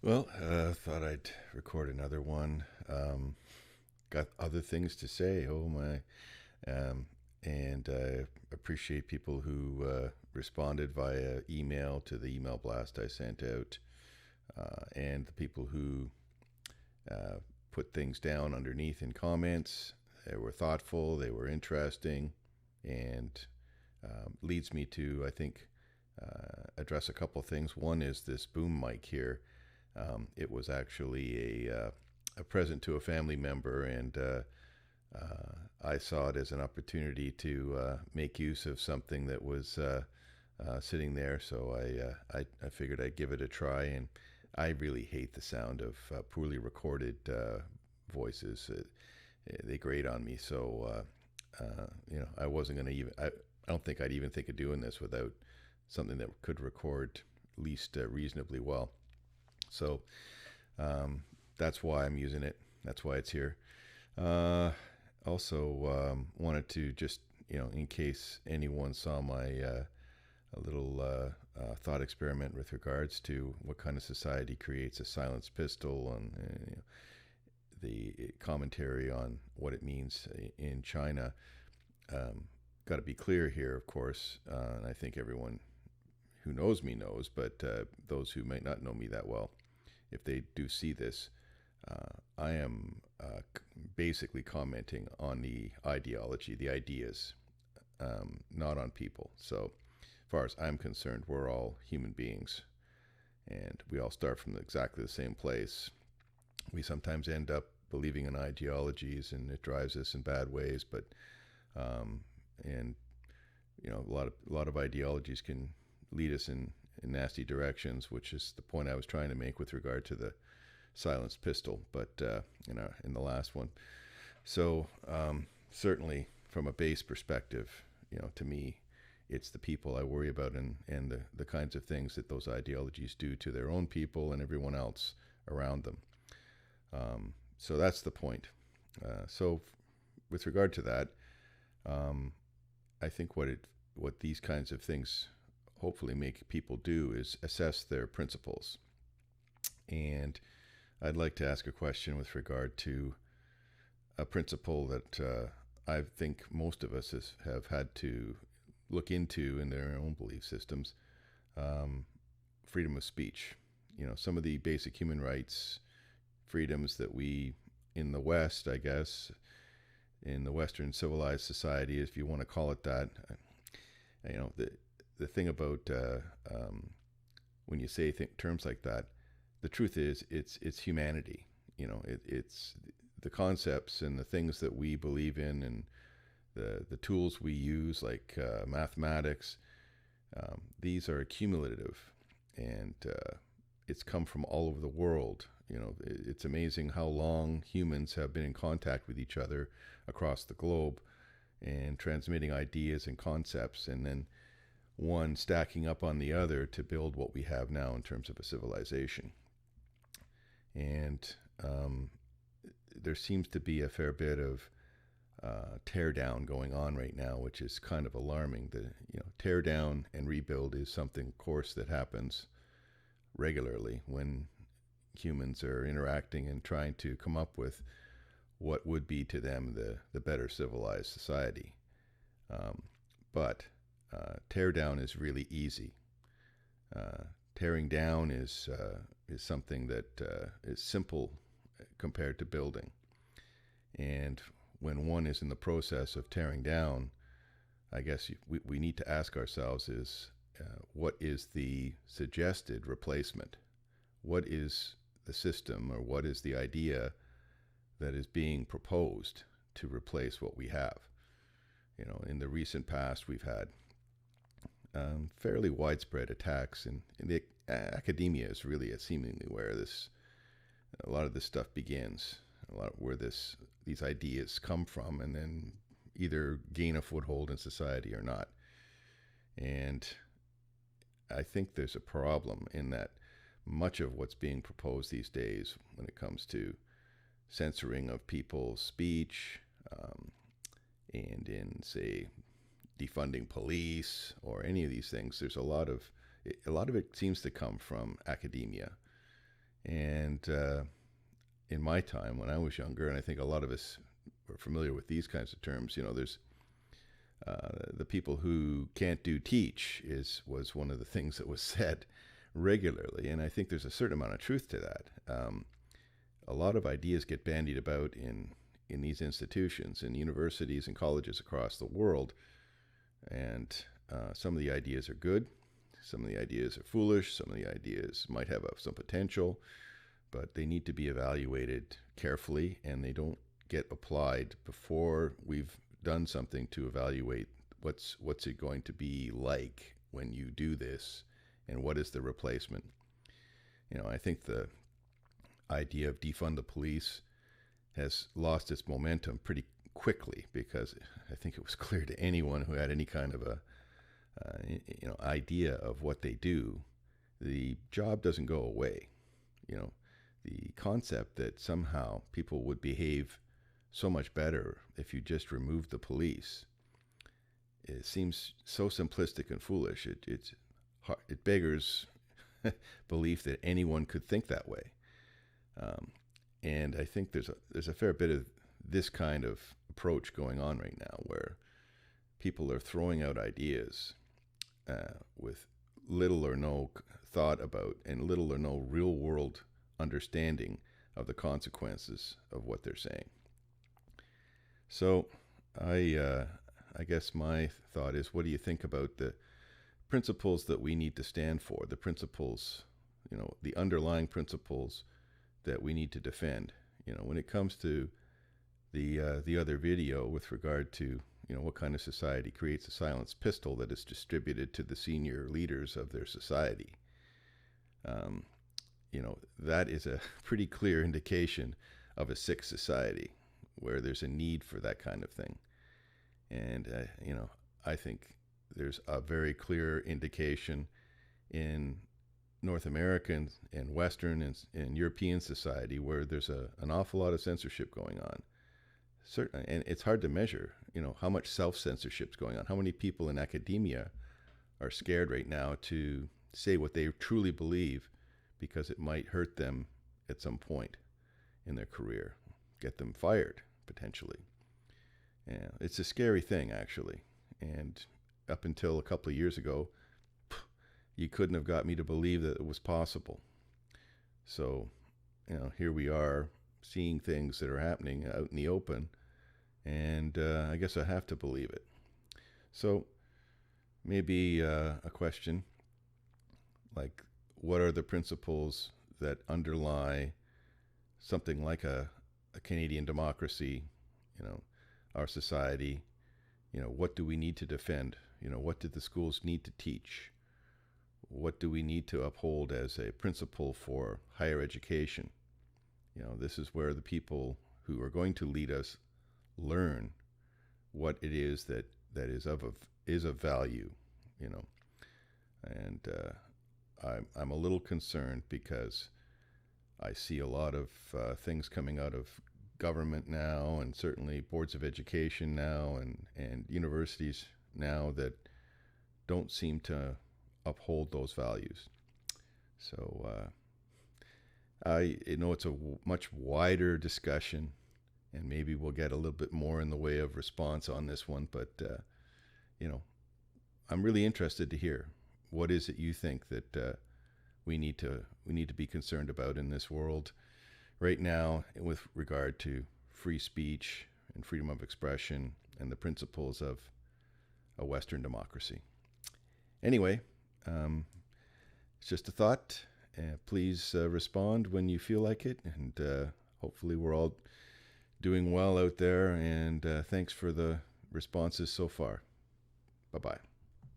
Well, thought I'd record another one. Got other things to say. Oh my! Um, and I appreciate people who responded via email to the email blast I sent out, and the people who uh, put things down underneath in comments. They were thoughtful. They were interesting, and leads me to I think address a couple of things. One is this boom mic here. It was actually a present to a family member, and I saw it as an opportunity to make use of something that was sitting there. So I figured I'd give it a try, and I really hate the sound of poorly recorded voices. They grate on me. So I wasn't going to even. I don't think I'd even think of doing this without something that could record at least reasonably well. So um, that's why I'm using it. That's why it's here. Uh, Also, wanted to just, in case anyone saw my a little thought experiment with regards to what kind of society creates a silenced pistol, and the commentary on what it means in China. Um, Got to be clear here, of course, and I think everyone who knows me knows, but those who might not know me that well, if they do see this, I am basically commenting on the ideology, the ideas, not on people. So, as far as I'm concerned, we're all human beings, and we all start from exactly the same place. We sometimes end up believing in ideologies, and it drives us in bad ways. But um, and a lot of ideologies can lead us in nasty directions, which is the point I was trying to make with regard to the silenced pistol, but in the last one. So certainly, from a base perspective, to me, it's the people I worry about, and the kinds of things that those ideologies do to their own people and everyone else around them. So that's the point. So with regard to that, um, I think what these kinds of things hopefully make people do is assess their principles. And I'd like to ask a question with regard to a principle that I think most of us have had to look into in their own belief systems, um, freedom of speech. Some of the basic human rights, freedoms that we in the West, I guess, in the Western civilized society, if you want to call it that, the thing about when you say terms like that, the truth is it's humanity. It's the concepts and the things that we believe in, and the tools we use, like mathematics. These are cumulative, and it's come from all over the world. It's amazing how long humans have been in contact with each other across the globe and transmitting ideas and concepts, and then one stacking up on the other to build what we have now in terms of a civilization. And there seems to be a fair bit of tear down going on right now, which is kind of alarming. The tear down and rebuild is something, of course, that happens regularly when humans are interacting and trying to come up with what would be to them the better civilized society. Um, but tear down is really easy. Uh, Tearing down is something that is simple compared to building. And when one is in the process of tearing down, I guess we need to ask ourselves is what is the suggested replacement? What is the system, or what is the idea that is being proposed to replace what we have? In the recent past, we've had fairly widespread attacks, and the academia is really seemingly where a lot of this stuff begins, a lot where these ideas come from, and then either gain a foothold in society or not. And I think there's a problem in that much of what's being proposed these days, when it comes to censoring of people's speech, and in, say, defunding police or any of these things, there's a lot of it seems to come from academia. And in my time when I was younger, and I think a lot of us were familiar with these kinds of terms, there's the people who can't do teach was one of the things that was said regularly, and I think there's a certain amount of truth to that. A lot of ideas get bandied about in these institutions, in universities and colleges across the world, and some of the ideas are good, some of the ideas are foolish, some of the ideas might have some potential, but they need to be evaluated carefully, and they don't get applied before we've done something to evaluate what's it going to be like when you do this, and what is the replacement. I think the idea of defund the police has lost its momentum pretty quickly, because I think it was clear to anyone who had any kind of a idea of what they do, the job doesn't go away. The concept that somehow people would behave so much better if you just removed the police, it seems so simplistic and foolish. It beggars belief that anyone could think that way. And I think there's a fair bit of this kind of approach going on right now, where people are throwing out ideas with little or no thought about and little or no real world understanding of the consequences of what they're saying. So I guess my thought is, what do you think about the principles that we need to stand for, the principles, the underlying principles that we need to defend? When it comes to the other video with regard to what kind of society creates a silenced pistol that is distributed to the senior leaders of their society, that is a pretty clear indication of a sick society where there's a need for that kind of thing. And I think there's a very clear indication in North American and Western and European society where there's an awful lot of censorship going on. Certainly, and it's hard to measure, how much self-censorship is going on. How many people in academia are scared right now to say what they truly believe because it might hurt them at some point in their career, get them fired potentially. Yeah, it's a scary thing, actually. And up until a couple of years ago, you couldn't have got me to believe that it was possible. So, here we are seeing things that are happening out in the open, and I guess I have to believe it. So maybe a question like, what are the principles that underlie something like a Canadian democracy, our society? What do we need to defend? What do the schools need to teach? What do we need to uphold as a principle for higher education? This is where the people who are going to lead us learn what it is that is of value, And I'm a little concerned because I see a lot of things coming out of government now, and certainly boards of education now, and universities now, that don't seem to uphold those values. So I know it's a much wider discussion, and maybe we'll get a little bit more in the way of response on this one, but I'm really interested to hear, what is it you think that we need to be concerned about in this world right now with regard to free speech and freedom of expression and the principles of a Western democracy. Anyway, it's just a thought. Please respond when you feel like it, and hopefully we're all doing well out there, and thanks for the responses so far. Bye-bye.